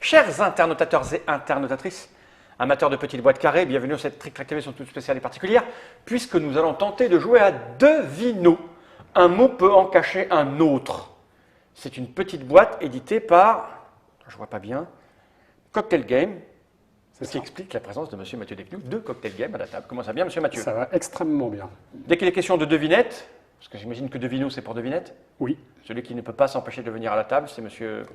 Chers internautateurs et internautatrices, amateurs de petites boîtes carrées, bienvenue à cette Trick Track TV sont toute spéciale et particulière, puisque nous allons tenter de jouer à Devino. Un mot peut en cacher un autre. C'est une petite boîte éditée par, je vois pas bien, Cocktail Game. C'est ce qui explique la présence de Monsieur Mathieu Desclous de Cocktail Game à la table. Comment ça va bien, Monsieur Mathieu? Ça va extrêmement bien. Dès qu'il est question de devinette, parce que j'imagine que Devino c'est pour devinette, Oui. celui qui ne peut pas s'empêcher de venir à la table, c'est Monsieur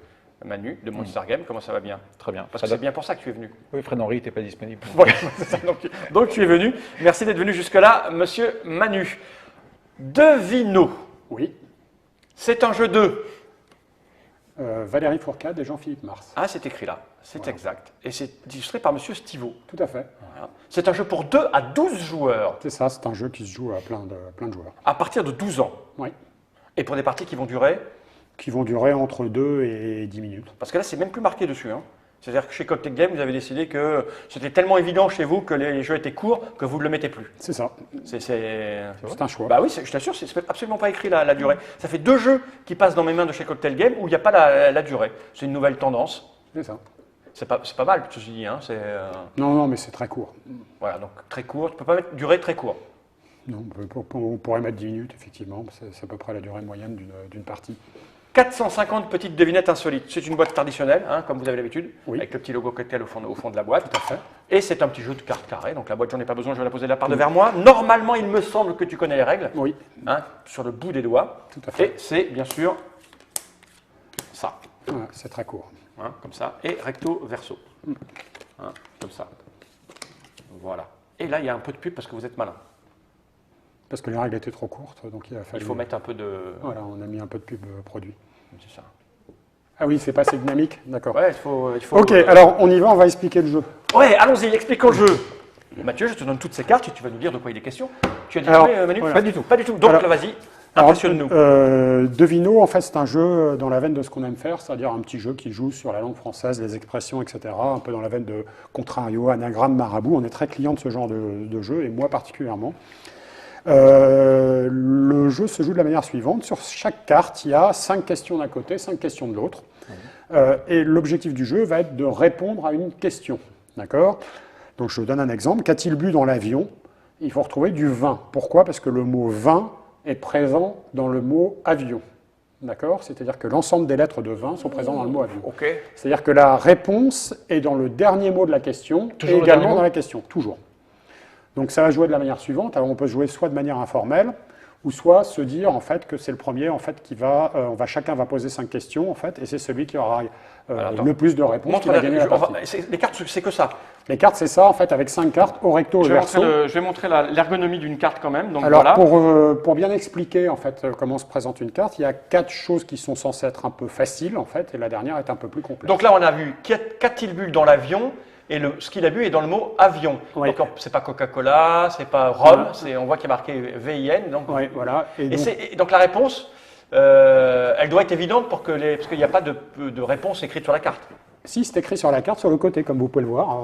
Manu de Monster Game. Comment ça va bien? Très bien. Parce que c'est bien pour ça que tu es venu. Oui, Fred Henry n'était pas disponible. Voilà, c'est ça. Donc tu es venu. Merci d'être venu jusque-là, Monsieur Manu. Devino. Oui. C'est un jeu de... Valérie Fourcade et Jean-Philippe Mars. Ah, c'est écrit là. C'est Voilà. exact. Et c'est illustré par Monsieur Stivo. Tout à fait. Voilà. C'est un jeu pour 2 à 12 joueurs, C'est ça, c'est un jeu qui se joue à plein de joueurs. à partir de 12 ans. Oui. Et pour des parties qui vont durer... Qui vont durer entre 2 et 10 minutes. Parce que là, c'est même plus marqué dessus. Hein. C'est-à-dire que chez Cocktail Game, vous avez décidé que c'était tellement évident chez vous que les jeux étaient courts que vous ne le mettez plus. C'est ça. C'est un choix. Bah oui, je t'assure, c'est absolument pas écrit la durée. Ça fait 2 jeux qui passent dans mes mains de chez Cocktail Game où il n'y a pas la durée. C'est une nouvelle tendance. C'est ça. C'est pas mal, ceci dit. Hein. Non, mais c'est très court. Voilà, donc très court. Tu peux pas mettre durée très court. Non, on pourrait mettre 10 minutes, effectivement. C'est à peu près la durée moyenne d'une partie. 450 petites devinettes insolites. C'est une boîte traditionnelle, hein, comme vous avez l'habitude, Oui. avec le petit logo Cocktail au fond de la boîte. Tout à fait. Et c'est un petit jeu de cartes carrées. Donc la boîte, j'en ai pas besoin, je vais la poser de la part de vers moi. Normalement, il me semble que tu connais les règles, Oui, hein, sur le bout des doigts. tout à fait. Et c'est bien sûr ça, Voilà, c'est très court. hein, comme ça, et recto verso, hein, comme ça. Voilà. Et là, il y a un peu de pub parce que vous êtes malin. Parce que les règles étaient trop courtes, donc il a fallu... Il faut mettre un peu de... Voilà, on a mis un peu de pub produit. C'est ça. Ah oui, c'est pas assez dynamique, d'accord. Ouais, il faut... Ok, alors on y va, on va expliquer le jeu. Ouais, allons-y, expliquons le jeu. Mathieu, je te donne toutes ces cartes et tu vas nous dire de quoi il est question. Tu as dit Alors, jouer, Manu? voilà. Pas du tout. Pas du tout. Donc Alors, là, vas-y, Alors, impressionne-nous. Devino, en fait, c'est un jeu dans la veine de ce qu'on aime faire, c'est-à-dire un petit jeu qui joue sur la langue française, les expressions, etc. Un peu dans la veine de contrario, anagramme, marabout. On est très client de ce genre de jeu, et moi particulièrement. Le jeu se joue de la manière suivante. Sur chaque carte, il y a 5 questions d'un côté, 5 questions de l'autre. Et l'objectif du jeu va être de répondre à une question. D'accord? Donc je donne un exemple. Qu'a-t-il bu dans l'avion? Il faut retrouver du vin. Pourquoi? Parce que le mot vin est présent dans le mot avion. D'accord? C'est-à-dire que l'ensemble des lettres de vin sont présentes dans le mot avion. Ok. C'est-à-dire que la réponse est dans le dernier mot de la question Toujours et le dernier également mot dans la question. Toujours. Donc ça va jouer de la manière suivante. Alors on peut jouer soit de manière informelle, ou soit se dire en fait que c'est le premier en fait qui va, chacun va poser 5 questions en fait, et c'est celui qui aura attends. le plus de réponses qui va gagner la partie. Les cartes, c'est que ça. Les cartes, c'est ça en fait, avec 5 cartes au recto et au verso. Je vais montrer l'ergonomie d'une carte quand même. Donc Alors voilà. pour bien expliquer en fait comment se présente une carte, il y a 4 choses qui sont censées être un peu faciles en fait, et la dernière est un peu plus complexe. Donc là, on a vu qu'a-t-il bu dans l'avion et ce qu'il a bu est dans le mot avion. Oui. Donc c'est pas Coca-Cola, c'est pas Rhum, on voit qu'il y a marqué VIN. Donc, Oui, voilà. et donc la réponse, elle doit être évidente parce qu'il n'y a pas de réponse écrite sur la carte. Si, c'est écrit sur la carte sur le côté, comme vous pouvez le voir.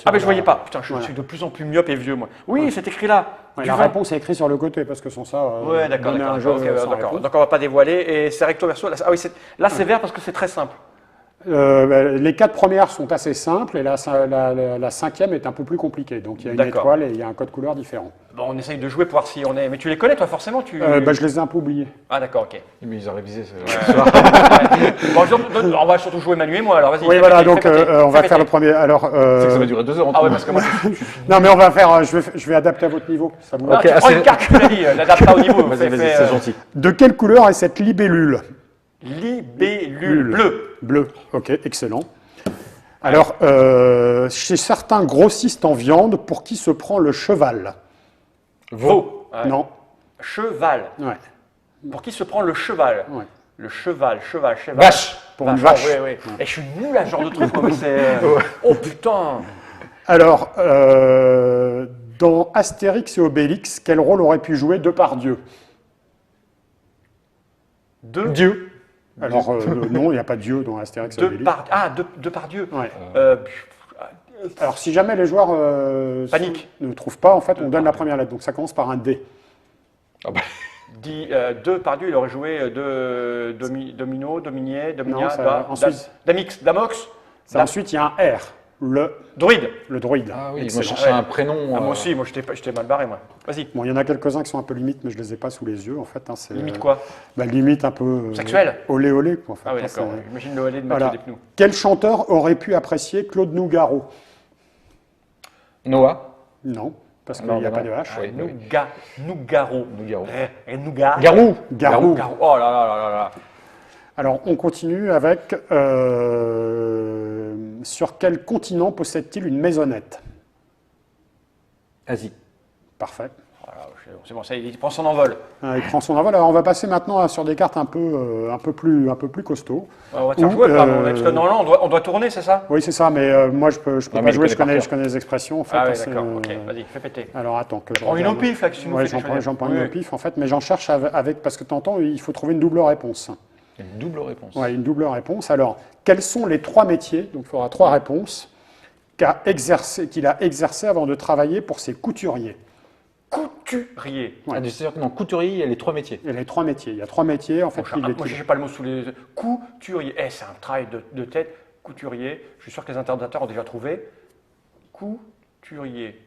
Ah, mais je voyais pas. Putain, je suis de plus en plus myope et vieux, moi. Oui, c'est écrit là. Ouais, Du la vin. réponse est écrite sur le côté, parce que sans ça, Ouais, d'accord. donner un jeu Ok, sans d'accord. réponse. Donc on va pas dévoiler. Et c'est recto verso. Ah oui, là c'est vert parce que c'est très simple. Les 4 premières sont assez simples, et la 5e est un peu plus compliquée. Donc il y a une D'accord. étoile et il y a un code couleur différent. Bon, on essaye de jouer pour voir si on est. Mais tu les connais, toi, forcément Je les ai un peu oubliés. Ah, d'accord, ok. Mais ils ont révisé ce Bon, on va surtout jouer Manu et moi, alors vas-y. Oui, fais voilà, péter, donc fais péter, on va fais faire le péter. premier. Alors, C'est que ça va durer 2 heures en Ah tout. ouais, parce que moi. non, mais on va faire. Je vais adapter à votre niveau. Ça vous va Ah, tu prends une carte, tu l'as dit, n'adapte pas au niveau. Vas-y, Fais, c'est gentil. De quelle couleur est cette libellule? Libellule bleue. Bleu. Ok, excellent. Alors, chez certains grossistes en viande, pour qui se prend le cheval? Veau. Ouais. Non. Cheval. Ouais. Pour qui se prend le cheval? Ouais. Le cheval. Vache. Pour une vache. Oui. Et je suis nul à ce genre de truc, moi, mais c'est. Oh putain. Alors, dans Astérix et Obélix, quel rôle aurait pu jouer Depardieu? Dieu. Alors, non, il n'y a pas Dieu dans Astérix et Obélix. Depardieu. Ouais. Euh, Alors, si jamais les joueurs Panique. ne trouvent pas, en fait, on donne la première lettre. Donc, ça commence par un D. Ah bah, Depardieu, il aurait joué Domino, Dominé, Dominia, Non, ça- ensuite- Damix, Damox. Ensuite, il y a un R, Druide. le droïde. Ah oui, moi je Excellent. cherchais un prénom. Ah, moi aussi, moi j'étais mal barré, moi. Vas-y. Bon, il y en a quelques-uns qui sont un peu limites, mais je les ai pas sous les yeux, en fait. Hein, c'est, Limite quoi? limite un peu... Sexuel? Olé olé, quoi, en fait. Ah oui, hein, d'accord. c'est- Imagine le relais de Voilà. Mathieu Despnous. Quel chanteur aurait pu apprécier Claude Nougaro? Noah. Non, parce qu'il Non, n'y a non, pas de non. H. Oui. Nougaro. Nougaro. Nougat. Garou. Garou. Garou. Oh là là là là là. Alors, on continue avec... sur quel continent possède-t-il une maisonnette? Asie. Parfait. Voilà, c'est bon, ça, il prend son envol. Il prend son envol. Alors, on va passer maintenant sur des cartes un peu plus costauds. On va te faire Ou, jouer, parce que normalement, on doit tourner, c'est ça? Oui, c'est ça, mais moi, je peux Non, pas mais jouer, il connaît par je connais les expressions, en fait. Ah hein, oui, c'est, d'accord. Ok, vas-y, fais péter. Alors, attends, que je Prends une au regarde. pif, là, que tu nous Ouais, fais des j'en prends choisir. une au pif, en fait, mais j'en cherche avec, parce que tu entends, il faut trouver une double réponse. Une double réponse. Ouais, une double réponse. Alors, quels sont les 3 métiers, donc il faudra 3 réponses, qu'il a exercé avant de travailler pour ses couturiers? Couturier. Ouais. Ah, c'est-à-dire que dans couturier, il y a les 3 métiers. Il y a les 3 métiers. Il y a 3 métiers, en fait. Moi, je n'ai pas le mot sous les... Couturier. C'est un travail de tête. Couturier. Je suis sûr que les internauteurs ont déjà trouvé. Couturier.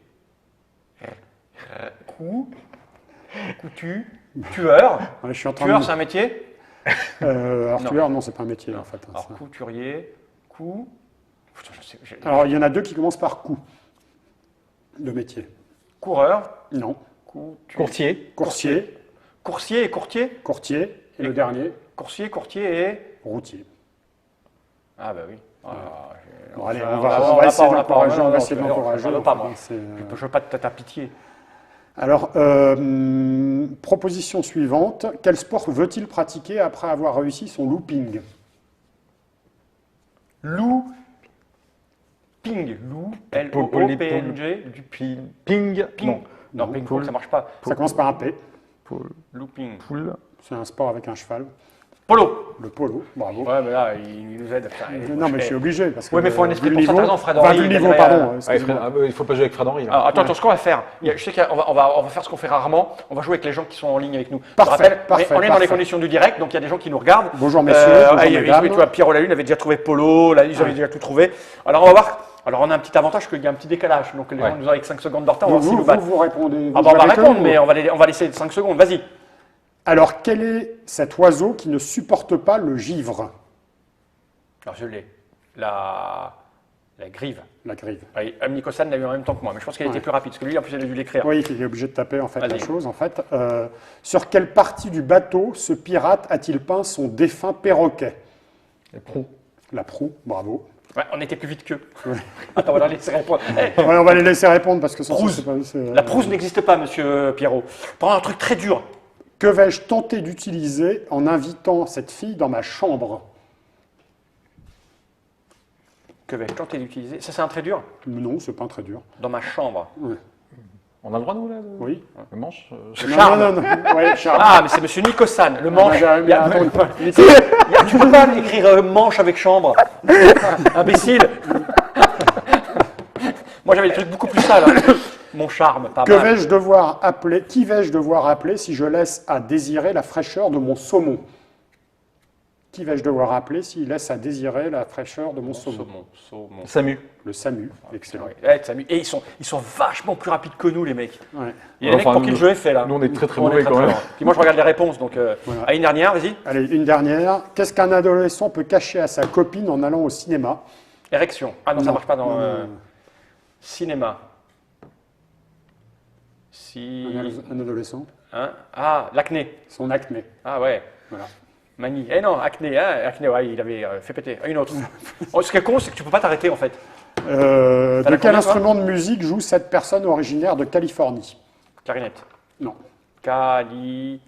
Tueur. Ouais, je suis en train Tueur, de... c'est un métier? alors, Non. tueur, non, c'est pas un métier, en fait. hein, Alors, ça. couturier. Putain, je sais, Alors, il y en a 2 qui commencent par coup de métier. Coureur. Non. Courtier. Coursier, Coursier et courtier. courtier, et le dernier, Coursier, courtier et... routier. Ah bah oui. Bon, allez, on on va va essayer pas, d'encourager, non, on va non, essayer non, d'encourager. non, pas moi. C'est, Je veux pas ta pitié. Alors, proposition suivante. Quel sport veut-il pratiquer après avoir réussi son looping? Looping. L-O-O-P-N-G. Du Ping. ping. Non. Non, Non, ping poule. pong, ça marche pas. Ça commence par un P. Looping. Poule. C'est un sport avec un cheval. Polo. Le polo, bravo. Ouais, mais là, il nous aide. Putain, Non, mais je suis obligé. Parce que Ouais, mais il faut un esprit vu le pour ça, niveau- t'as raison, Fred enfin, Henry, vu le il niveau, gagnerait, pardon. Ah, excusez-moi. il faut pas jouer avec Fred Henry. Là. Alors, attends, ce qu'on va faire, je sais qu'on va faire ce qu'on fait rarement, on va jouer avec les gens qui sont en ligne avec nous. Parfait, Je rappelle, parfait, on est dans les parfait. conditions du direct, donc il y a des gens qui nous regardent. Bonjour, messieurs, bonjour, tu mesdames. vois, Pierre Lalune avait déjà trouvé Polo, là, ils avaient déjà tout trouvé. Alors, on va voir. Alors, on a un petit avantage qu'il y a un petit décalage, donc les gens nous ont avec 5 secondes de retard, on va Donc, voir s'ils vous, nous battent. vous répondez. Ah vous bah, on va jouez avec répondre, eux, mais ou- on va laisser 5 secondes, vas-y. Alors, quel est cet oiseau qui ne supporte pas le givre? Alors, je l'ai. La grive. La grive. Amnicosan l'a eu en même temps que moi, mais je pense qu'elle était Ouais. plus rapide, parce que lui, en plus, il a dû l'écrire. Oui, il est obligé de taper en fait la Vas-y. chose. En fait, sur quelle partie du bateau ce pirate a-t-il peint son défunt perroquet? Les pros. La proue, bravo. Ouais, on était plus vite qu'eux. Attends, on va leur laisser répondre. Eh, Ouais, on va les laisser répondre parce que sans ça, Prouse. c'est pas. c'est- la prouse n'existe pas, monsieur Pierrot. Prends un truc très dur. Que vais-je tenter d'utiliser en invitant cette fille dans ma chambre? Que vais-je tenter d'utiliser? Ça, c'est un très dur. Non, c'est pas très dur. Dans ma chambre. On a le droit, nous, là Oui. Le manche Non, Charme. non, non. Ouais, charme. Ah, mais c'est monsieur Nicosan, le manche. mais attends, Tu peux pas écrire manche avec chambre. Imbécile. Moi, j'avais des trucs beaucoup plus sales. Hein. Mon charme, pas Que mal. vais-je devoir appeler? Qui vais-je devoir appeler si je laisse à désirer la fraîcheur de mon saumon? Qui vais-je devoir appeler s'il laisse à désirer la fraîcheur de mon saumon? Saumon. Samu. Le SAMU, excellent. Ouais, Samu. Et ils sont vachement plus rapides que nous, les mecs. Ouais. Il y a des mecs Enfin, pour qui le jeu est fait, là. Nous, on est très très On est mauvais très, quand très même. fort. Puis moi, je regarde les réponses, donc... Voilà. Allez, une dernière, vas-y. Allez, une dernière. Qu'est-ce qu'un adolescent peut cacher à sa copine en allant au cinéma? Érection. Ah non, ça Non. marche pas dans... Non. Cinéma. Un adolescent? Hein? Ah, l'acné. Son acné. Ah ouais. Voilà. Mani. Eh non, acné, hein? Acné, ouais, il avait fait péter. Ah, une autre. Oh, ce qui est con, c'est que tu peux pas t'arrêter, en fait. T'as De la quel combien, instrument de musique joue cette personne originaire de Californie? Clarinette. Non. Californie.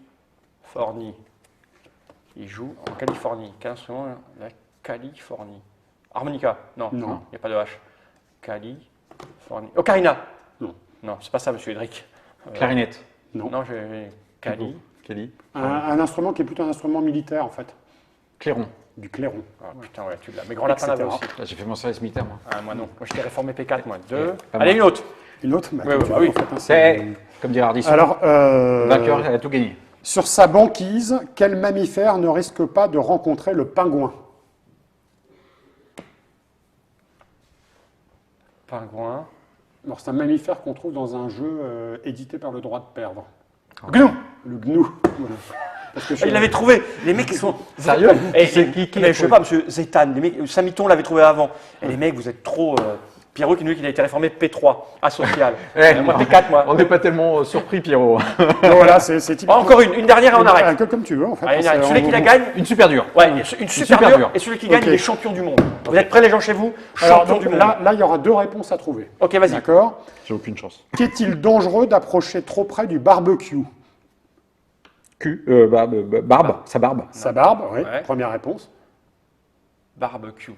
Il joue en Californie. Quel instrument? La Californie. Harmonica. Non, il Non. n'y a pas de H. Californie. Ocarina. Non. Non, c'est pas ça, monsieur Edric. Clarinette. Non. Non, j'ai... Cali. Kelly. Un instrument qui est plutôt un instrument militaire, en fait. Clairon. Du clairon. Ah, putain, ouais, tu l'as. Mais Grand Lapin l'avait Etc. aussi. Là, j'ai fait mon service militaire, moi. Ah, moi non. Moi, j'étais réformé P4, moi. Deux. Pas Allez, mal. une autre. Une autre? Bah, Ouais, comme ouais, tu bah veux, oui. en fait, hein, C'est, comme dirait Ardisson, Alors, vainqueur, elle a tout gagné. sur sa banquise, quel mammifère ne risque pas de rencontrer le pingouin? Pingouin. Alors, c'est un mammifère qu'on trouve dans un jeu édité par le droit de perdre. Gnou. Le gnou. Voilà. Parce que je- Il l'avait trouvé. Les mecs, ils sont. Sérieux Et, C'est qui mais je sais pas, monsieur Zétan, les mecs, Samiton l'avait trouvé avant. Et les mecs, vous êtes trop. Pierrot qui nous dit qu'il a été réformé P3, asocial. Moi, P4, moi. On n'est pas tellement surpris, Pierrot. Donc, voilà, c'est typiquement. Encore une dernière et on arrête. Un peu comme tu veux, en fait. Allez, C'est- celui qui la on- gagne, Une super dure. ouais, une super super dure. dure. Et celui qui gagne, Ok. il est champion du monde. Vous êtes prêts, les gens, chez vous? Alors, Champion donc, du monde. là, il y aura deux réponses à trouver. Ok, vas-y. D'accord. J'ai aucune chance. Qu'est-il dangereux d'approcher trop près du barbecue? Barbe, sa barbe. Sa barbe, oui. Ouais. Première réponse. Barbecue.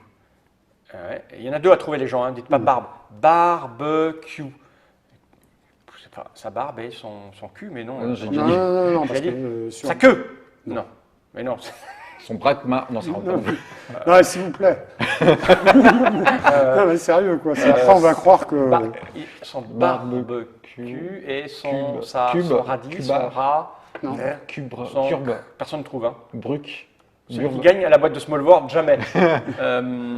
Ouais. Il y en a deux à trouver, les gens, hein. Dites pas barbe. Barbecue. Je sais pas, sa barbe et son cul, mais non. Ah non, j'ai Non, dit- non, non, non, J'ai parce dit- que, sur- Sa queue. Non. Mais non. Son bras Non, ça rentre pas. Non, non, s'il vous plaît. Non, mais sérieux, quoi. Après, on va croire que. Son Barbecue. barbecue et son, Cube. son radis, Cuba. son rat. Non. Son- Curbe, Personne ne trouve. Hein. Bruc, Celui qui gagne à la boîte de Small World, jamais.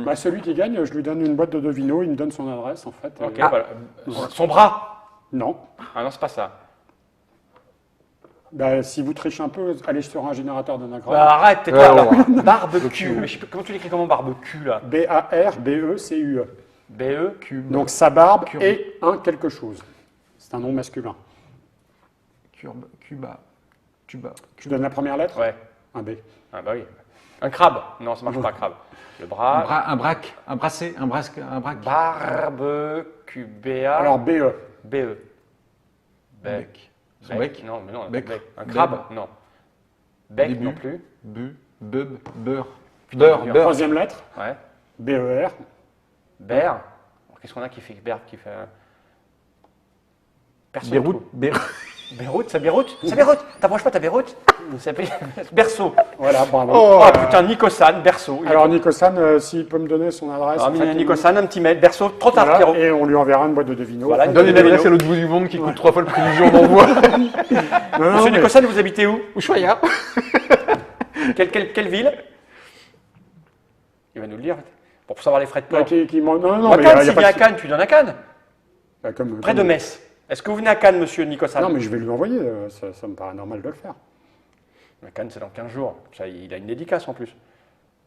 Bah, celui qui gagne, je lui donne une boîte de Devino, il me donne son adresse, en fait. Ok, voilà. Son bras. Non. Ah non, c'est pas ça. Bah, si vous trichez un peu, allez sur un générateur d'anagramme. Bah, arrête, tais-toi. Ouais, ouais. Barbecue. Mais je sais pas, comment tu l'écris comment barbecue là? B-A-R-B-E-C-U-E. B-E. Cube, Donc sa barbe Curbe. et un quelque chose. C'est un nom masculin. Curbe, Cuba, Cuba. Je donne la première lettre. Ouais. Un B. Ah bah oui. Un crabe. Non, ça marche pas, crabe. Le bras. Un braque, un brassé, un braque. Barbecue. B-A. Alors B-E. B-E. Bec. Son Bec. bec. Non, mais non. Bec. Un crabe. Beb. Non. Bec Début. non plus. Beurre. dur. Beurre. Troisième lettre. Ouais. B-E-R. Ber. Alors, qu'est-ce qu'on a qui fait Berbe qui fait. Personne. ne trouve. Beyrouth, c'est Beyrouth. C'est Beyrouth. T'approches pas ta Beyrouth. C'est Berceau. Voilà, bravo. Oh putain, Nicosan, Berceau. Alors Nicosan, s'il peut me donner son adresse. Ah, en fait, Nicosan, un petit mail. Berceau, trop tard, voilà, Pierrot. et on lui enverra une boîte de Devino. Voilà, En fait, Donne une Devino. adresse à l'autre bout du monde qui coûte 3 fois le prix du jour d'envoi. non, non, Monsieur mais- Nicosan, vous habitez où? Ushuaïa. Quelle ville? Il va nous le dire. Pour savoir les frais de Bah, port. non, non, Moi, mais Cannes, y a s'il pas vient à de- Cannes, tu donnes à Cannes. Bah, comme- Près comme- de Metz. Est-ce que vous venez à Cannes, monsieur Nicosan? Non, mais je vais lui envoyer, ça me paraît normal de le faire. Mais Cannes, c'est dans 15 jours. Ça, il a une dédicace en plus.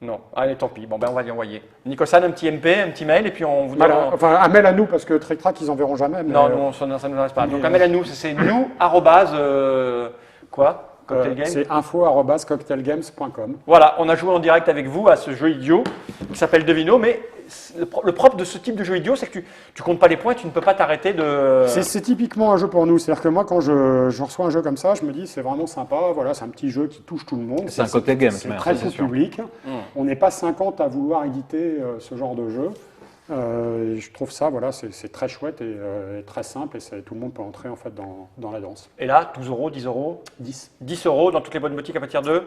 Non. Allez, tant pis. Bon, ben, on va lui envoyer. Nicosan, un petit MP, un petit mail, et puis on vous donne. Voilà. Enfin, un mail à nous, parce que Trick Track, ils enverront jamais. Mais, Non, non, ça ne nous intéresse pas. Donc, un mail à nous, c'est nous, arrobase, quoi? Cocktail Game. c'est info@cocktailgames.com. Voilà, on a joué en direct avec vous à ce jeu idiot qui s'appelle Devino, mais le propre de ce type de jeu idiot, c'est que tu comptes pas les points, tu ne peux pas t'arrêter de. C'est typiquement un jeu pour nous. C'est-à-dire que moi, quand je reçois un jeu comme ça, je me dis c'est vraiment sympa. Voilà, c'est un petit jeu qui touche tout le monde. C'est un cocktail game, C'est mais très ça, tout c'est sûr. public. On n'est pas 50 à vouloir éditer ce genre de jeu. Et je trouve ça, voilà, c'est très chouette et très simple. Et tout le monde peut entrer en fait dans la danse. Et là, 12 euros, 10 euros, 10 10 euros dans toutes les bonnes boutiques à partir de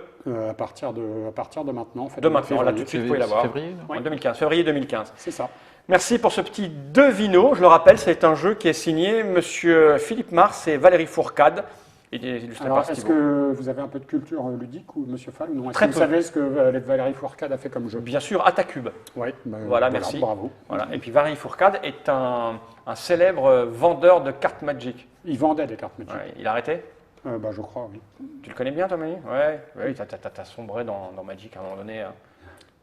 à partir de maintenant. En fait, de en maintenant. Là, février. tout de suite, vous pouvez l'avoir. Février, non En 2015, février 2015. C'est ça. Merci pour ce petit Devino. Je le rappelle, c'est un jeu qui est signé Monsieur Philippe Mars et Valérie Fourcade. Il est illustré Alors, par est-ce Thibaut. que vous avez un peu de culture ludique ou Monsieur Fall? Non. Est-ce Très que vous peu. savez ce que Valérie Fourcade a fait comme jeu? Bien sûr, Atacube. Oui. Voilà, merci. Bravo. Voilà. Et puis Valérie Fourcade est un célèbre vendeur de cartes Magic. Il vendait des cartes Magic. Ouais, il a arrêté? Je crois, oui. Tu le connais bien, toi, Manu? Ouais. Oui, t'as sombré dans Magic à un moment donné. Hein.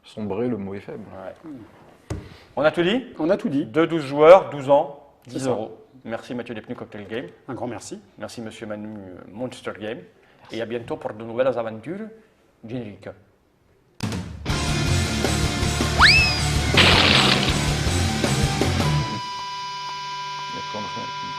Sombrer, le mot est faible. Ouais. On a tout dit? On a tout dit. 2-12 joueurs, 12 ans, 10 C'est ça. euros. Merci Mathieu Despnous, Cocktail Game. Un grand merci. Merci Monsieur Manu, Monster Game. Et à bientôt pour de nouvelles aventures génériques. Il y a plein de-